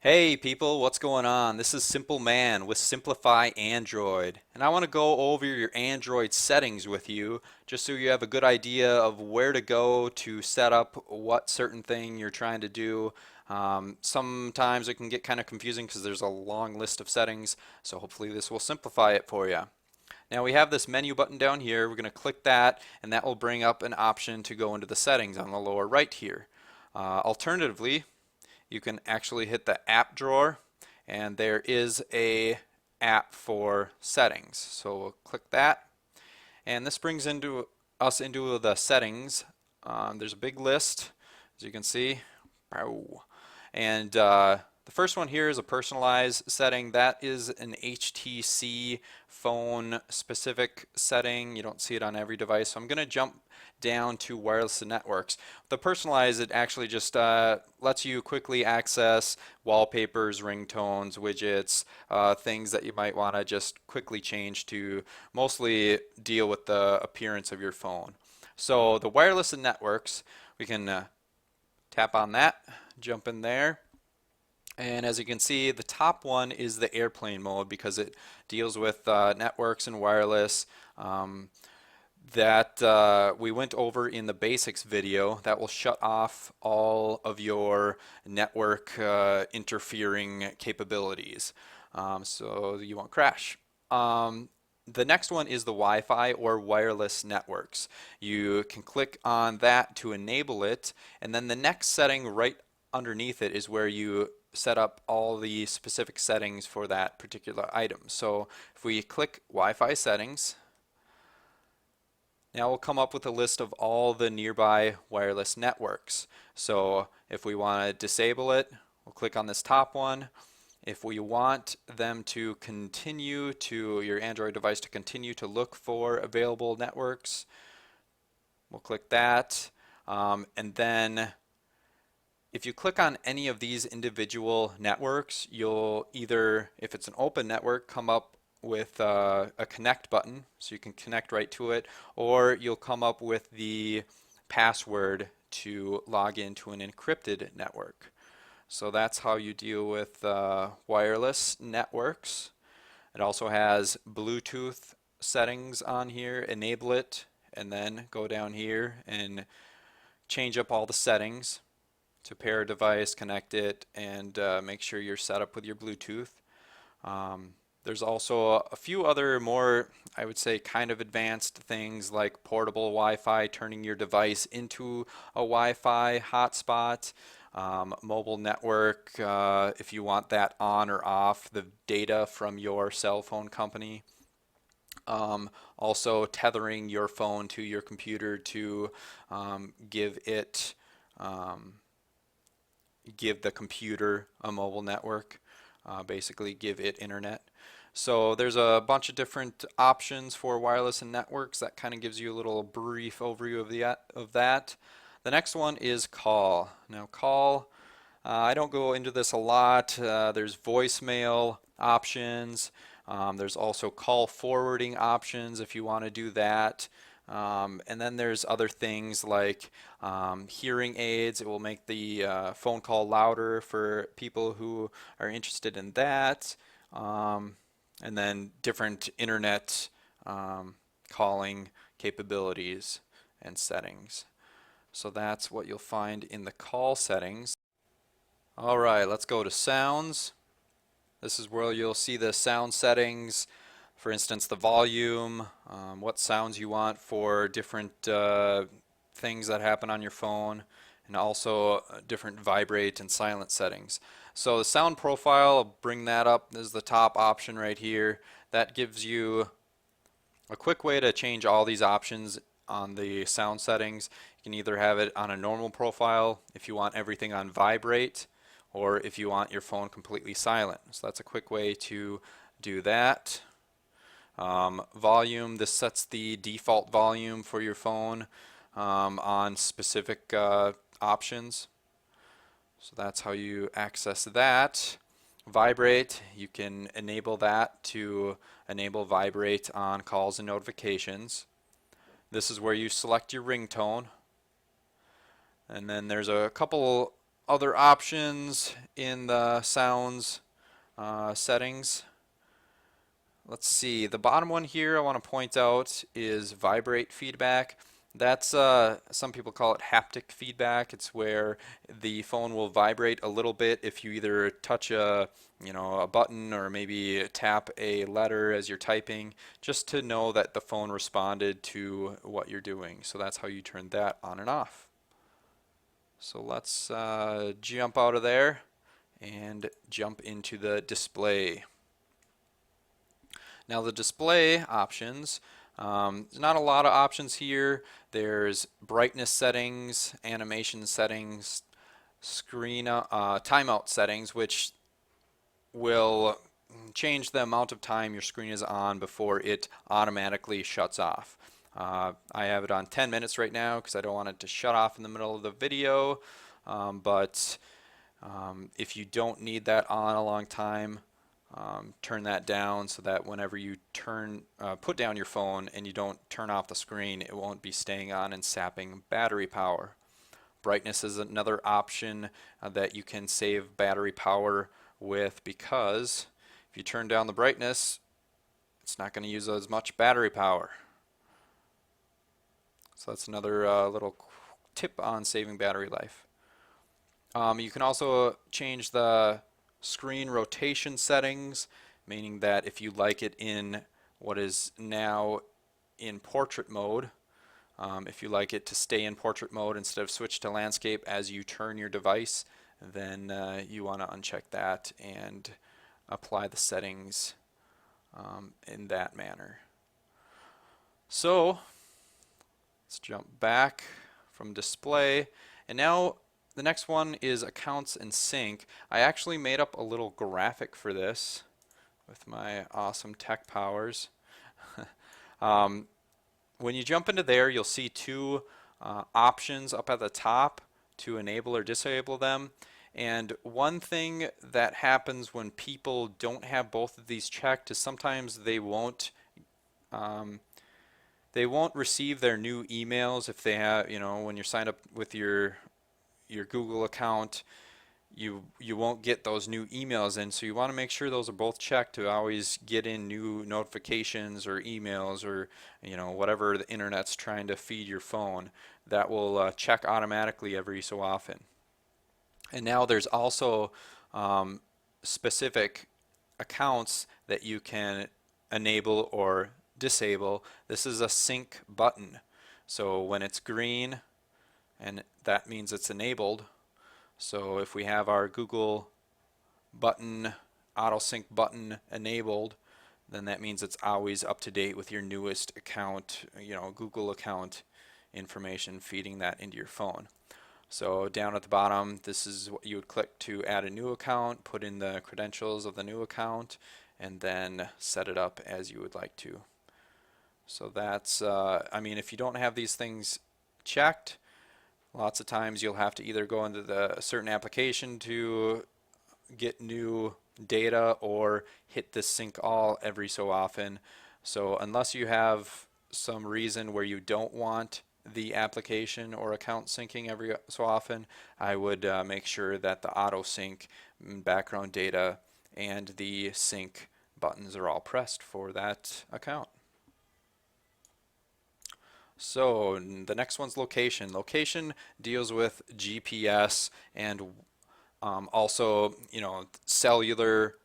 Hey people, what's going on? This is Simple Man with Simplify Android, and I want to go over your Android settings with you just so you have a good idea of where to go to set up what certain thing you're trying to do. Sometimes it can get kind of confusing because there's a long list of settings, so hopefully this will simplify it for you. Now we have this menu button down here. We're going to click that, and that will bring up an option to go into the settings on the lower right here. Alternatively, you can actually hit the app drawer, and there is a app for settings. So we'll click that, and this brings us into the settings. There's a big list, as you can see. And the first one here is a personalized setting. That is an HTC phone specific setting. You don't see it on every device. So I'm going to jump down to wireless networks. The personalized, it actually just lets you quickly access wallpapers, ringtones, widgets, things that you might want to just quickly change to mostly deal with the appearance of your phone. So the wireless and networks, we can tap on that, jump in there. And as you can see, the top one is the airplane mode because it deals with networks and wireless. That we went over in the basics video. That will shut off all of your network interfering capabilities, so you won't crash. The next one is the Wi-Fi or wireless networks. You can click on that to enable it, and then the next setting right underneath it is where you set up all the specific settings for that particular item. So if we click Wi-Fi settings, now we'll come up with a list of all the nearby wireless networks. So if we want to disable it, we'll click on this top one. If we want them to continue to your Android device to continue to look for available networks, we'll click that. And then if you click on any of these individual networks, you'll either, if it's an open network, come up with a connect button so you can connect right to it, or you'll come up with the password to log into an encrypted network. So that's how you deal with wireless networks. It also has Bluetooth settings on here. Enable it, and then go down here and change up all the settings to pair a device, connect it, and make sure you're set up with your Bluetooth. There's also a few other more, I would say, kind of advanced things like portable Wi-Fi, turning your device into a Wi-Fi hotspot. Mobile network, if you want that on or off the data from your cell phone company. Also tethering your phone to your computer to give it give the computer a mobile network, basically give it internet. So there's a bunch of different options for wireless and networks. That kind of gives you a little brief overview of that. The next one is call. Now call, I don't go into this a lot. There's voicemail options. There's also call forwarding options if you want to do that. And then there's other things like hearing aids. It will make the phone call louder for people who are interested in that. And then different internet calling capabilities and settings. So that's what you'll find in the call settings. All right, let's go to sounds. This is where you'll see the sound settings. For instance, the volume, what sounds you want for different things that happen on your phone, and also different vibrate and silent settings. So the sound profile, I'll bring that up. This is the top option right here. That gives you a quick way to change all these options on the sound settings. You can either have it on a normal profile if you want everything on vibrate, or if you want your phone completely silent. So that's a quick way to do that. Volume, this sets the default volume for your phone on specific options. So that's how you access that. Vibrate, you can enable that to enable vibrate on calls and notifications. This is where you select your ringtone. And then there's a couple other options in the sounds settings. Let's see, the bottom one here I want to point out is vibrate feedback. That's some people call it haptic feedback. It's where the phone will vibrate a little bit if you either touch a button or maybe tap a letter as you're typing, just to know that the phone responded to what you're doing. So that's how you turn that on and off. So let's jump out of there and jump into the display. Now the display options, there's not a lot of options here. There's brightness settings, animation settings, screen timeout settings, which will change the amount of time your screen is on before it automatically shuts off. I have it on 10 minutes right now because I don't want it to shut off in the middle of the video, but if you don't need that on a long time, turn that down so that whenever you put down your phone and you don't turn off the screen, it won't be staying on and sapping battery power. Brightness is another option that you can save battery power with, because if you turn down the brightness, it's not going to use as much battery power. So that's another little tip on saving battery life. You can also change the screen rotation settings, meaning that if you like it in what is now in portrait mode, if you like it to stay in portrait mode instead of switch to landscape as you turn your device, then you want to uncheck that and apply the settings in that manner. So let's jump back from display, and now the next one is accounts and sync. I actually made up a little graphic for this with my awesome tech powers. When you jump into there, you'll see two options up at the top to enable or disable them. And one thing that happens when people don't have both of these checked is sometimes they won't receive their new emails if they have, when you're signed up with your Google account, you won't get those new emails in. So you want to make sure those are both checked to always get in new notifications or emails or whatever the internet's trying to feed your phone. That will check automatically every so often. And now there's also specific accounts that you can enable or disable. This is a sync button. So when it's green, and that means it's enabled. So if we have our Google button, auto sync button enabled, then that means it's always up to date with your newest account, Google account information, feeding that into your phone. So down at the bottom, this is what you would click to add a new account, put in the credentials of the new account, and then set it up as you would like to. So that's, if you don't have these things checked, lots of times you'll have to either go into a certain application to get new data or hit the sync all every so often. So unless you have some reason where you don't want the application or account syncing every so often, I would make sure that the auto sync, background data, and the sync buttons are all pressed for that account. So the next one's location. Location deals with GPS and also, cellular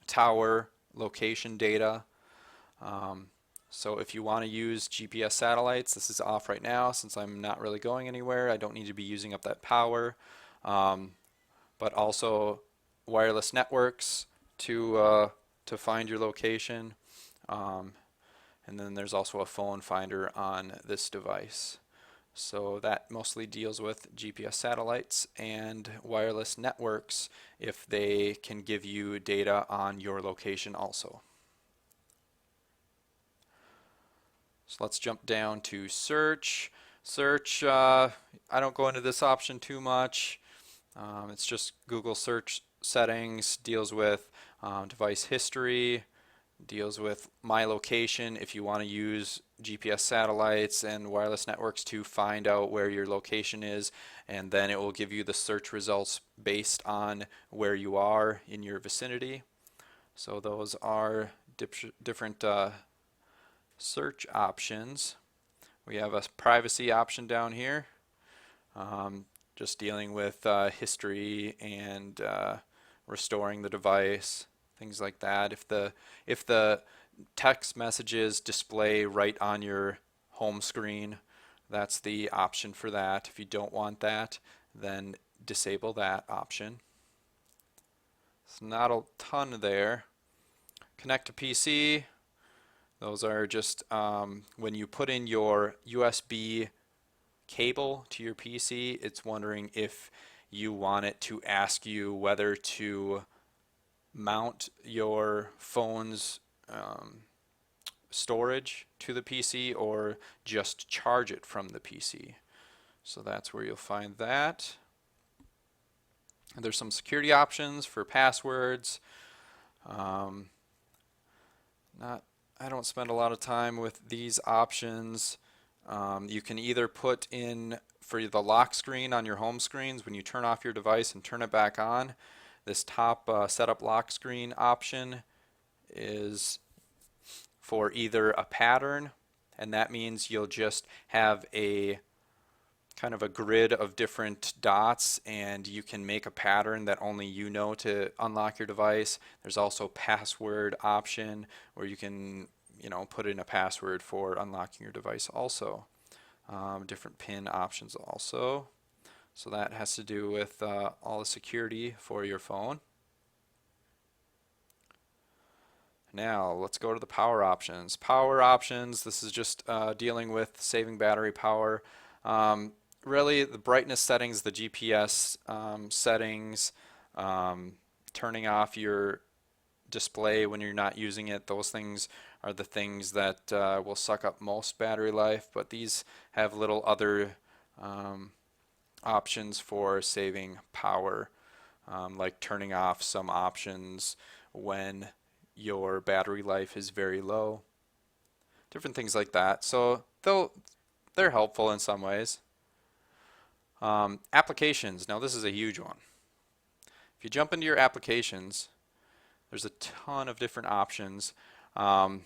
tower location data. So if you want to use GPS satellites, this is off right now since I'm not really going anywhere. I don't need to be using up that power. But also wireless networks to find your location. And then there's also a phone finder on this device. So that mostly deals with GPS satellites and wireless networks if they can give you data on your location also. So let's jump down to search. Search, I don't go into this option too much. It's just Google search settings, deals with device history, Deals with my location if you want to use GPS satellites and wireless networks to find out where your location is, and then it will give you the search results based on where you are in your vicinity. So those are different search options. We have a privacy option down here, just dealing with history and restoring the device, things like that. If the text messages display right on your home screen, that's the option for that. If you don't want that, then disable that option. It's not a ton there. Connect to PC. Those are just when you put in your USB cable to your PC, it's wondering if you want it to ask you whether to mount your phone's storage to the PC or just charge it from the PC. So that's where you'll find that. And there's some security options for passwords. I don't spend a lot of time with these options. You can either put in for the lock screen on your home screens when you turn off your device and turn it back on. This top setup lock screen option is for either a pattern, and that means you'll just have a kind of a grid of different dots, and you can make a pattern that only you know to unlock your device. There's also password option where you can put in a password for unlocking your device also. Different pin options also. So that has to do with all the security for your phone. Now let's go to the power options. Power options, this is just dealing with saving battery power. Really the brightness settings, the GPS settings, turning off your display when you're not using it, those things are the things that will suck up most battery life, but these have little other options for saving power, like turning off some options when your battery life is very low, different things like that. So they're helpful in some ways. Applications, now this is a huge one. If you jump into your applications, there's a ton of different options for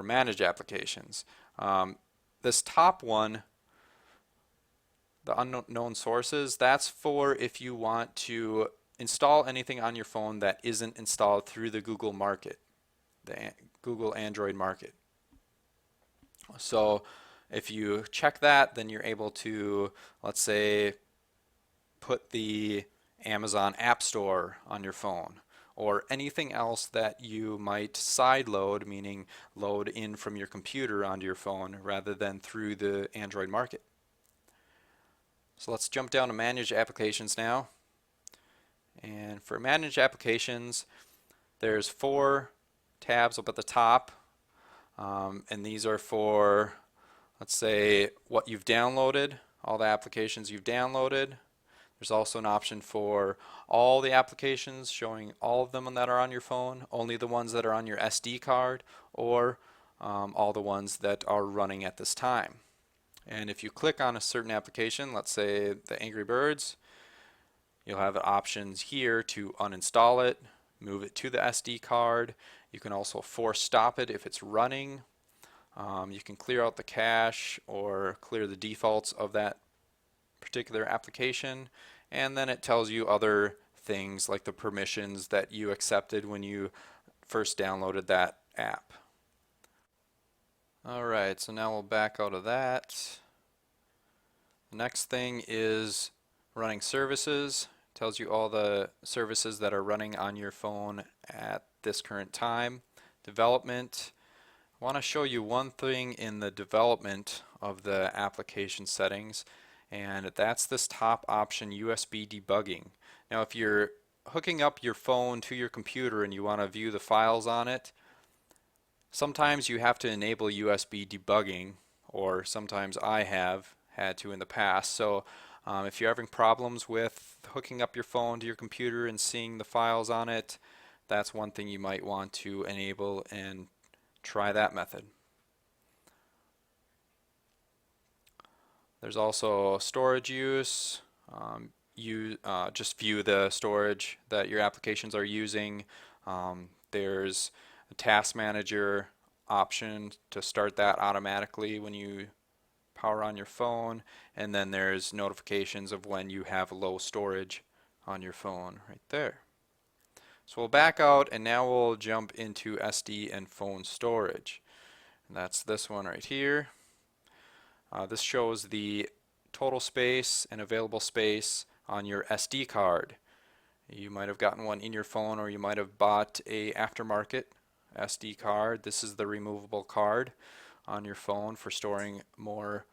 managed applications. This top one, the unknown sources, that's for if you want to install anything on your phone that isn't installed through the Google market, the Google Android market. So if you check that, then you're able to, let's say, put the Amazon App Store on your phone, or anything else that you might sideload, meaning load in from your computer onto your phone rather than through the Android market. So let's jump down to Manage Applications now. And for Manage Applications, there's 4 tabs up at the top, and these are for, let's say, what you've downloaded, all the applications you've downloaded. There's also an option for all the applications, showing all of them that are on your phone, only the ones that are on your SD card, or all the ones that are running at this time. And if you click on a certain application, let's say the Angry Birds, you'll have options here to uninstall it, move it to the SD card. You can also force stop it if it's running. You can clear out the cache or clear the defaults of that particular application, and then it tells you other things like the permissions that you accepted when you first downloaded that app. Alright, so now we'll back out of that. The next thing is running services. It tells you all the services that are running on your phone at this current time. Development. I want to show you one thing in the development of the application settings, and that's this top option, USB debugging. Now if you're hooking up your phone to your computer and you want to view the files on it, sometimes you have to enable USB debugging, or sometimes I have had to in the past. So if you're having problems with hooking up your phone to your computer and seeing the files on it, that's one thing you might want to enable and try that method. There's also storage use. You just view the storage that your applications are using. There's a task manager option to start that automatically when you power on your phone, and then there's notifications of when you have low storage on your phone right there. So we'll back out and now we'll jump into SD and phone storage. And that's this one right here. This shows the total space and available space on your SD card. You might have gotten one in your phone, or you might have bought a aftermarket SD card. This is the removable card on your phone for storing more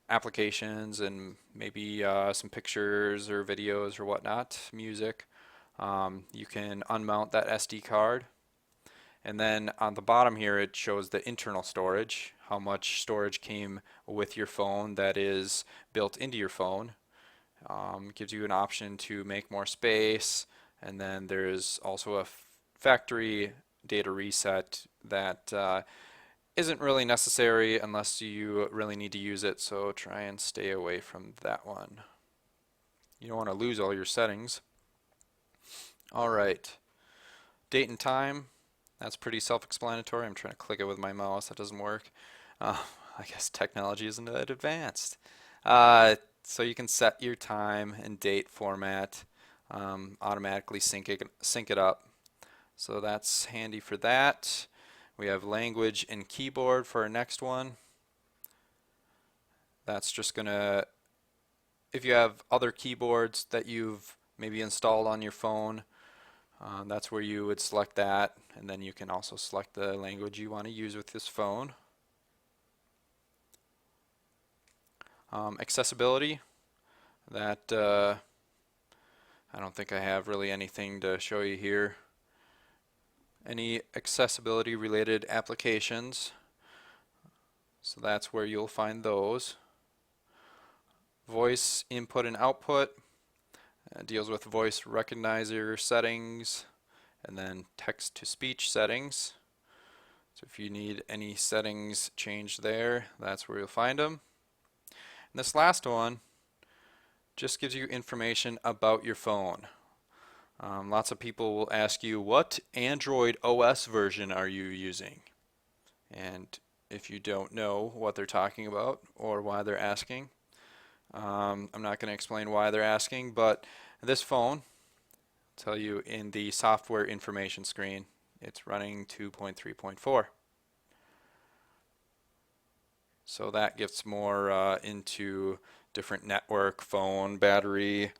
applications and maybe some pictures or videos or whatnot, music. You can unmount that SD card, and then on the bottom here it shows the internal storage, how much storage came with your phone that is built into your phone. Gives you an option to make more space, and then there's also a factory data reset that isn't really necessary unless you really need to use it, so try and stay away from that one. You don't want to lose all your settings. Alright, date and time, that's pretty self-explanatory. I'm trying to click it with my mouse, that doesn't work. I guess technology isn't that advanced. So you can set your time and date format, automatically sync it up. So that's handy for that. We have language and keyboard for our next one. That's just gonna, if you have other keyboards that you've maybe installed on your phone, that's where you would select that, and then you can also select the language you want to use with this phone. Accessibility, that I don't think I have really anything to show you here. Any accessibility related applications, so that's where you'll find those. Voice input and output, deals with voice recognizer settings, and then text to speech settings. So if you need any settings changed there, that's where you'll find them. And this last one just gives you information about your phone. Lots of people will ask you, what Android OS version are you using? And if you don't know what they're talking about or why they're asking, I'm not going to explain why they're asking, but this phone, I'll tell you in the software information screen, it's running 2.3.4. So that gets more into different network, phone, battery,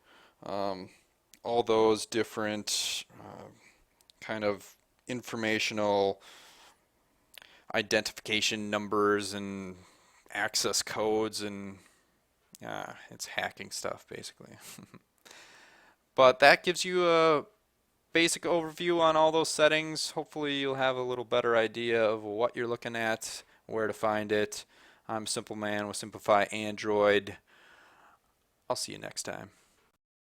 all those different kind of informational identification numbers and access codes, and it's hacking stuff basically. But that gives you a basic overview on all those settings. Hopefully you'll have a little better idea of what you're looking at, where to find it. I'm Simple Man with Simplify Android. I'll see you next time.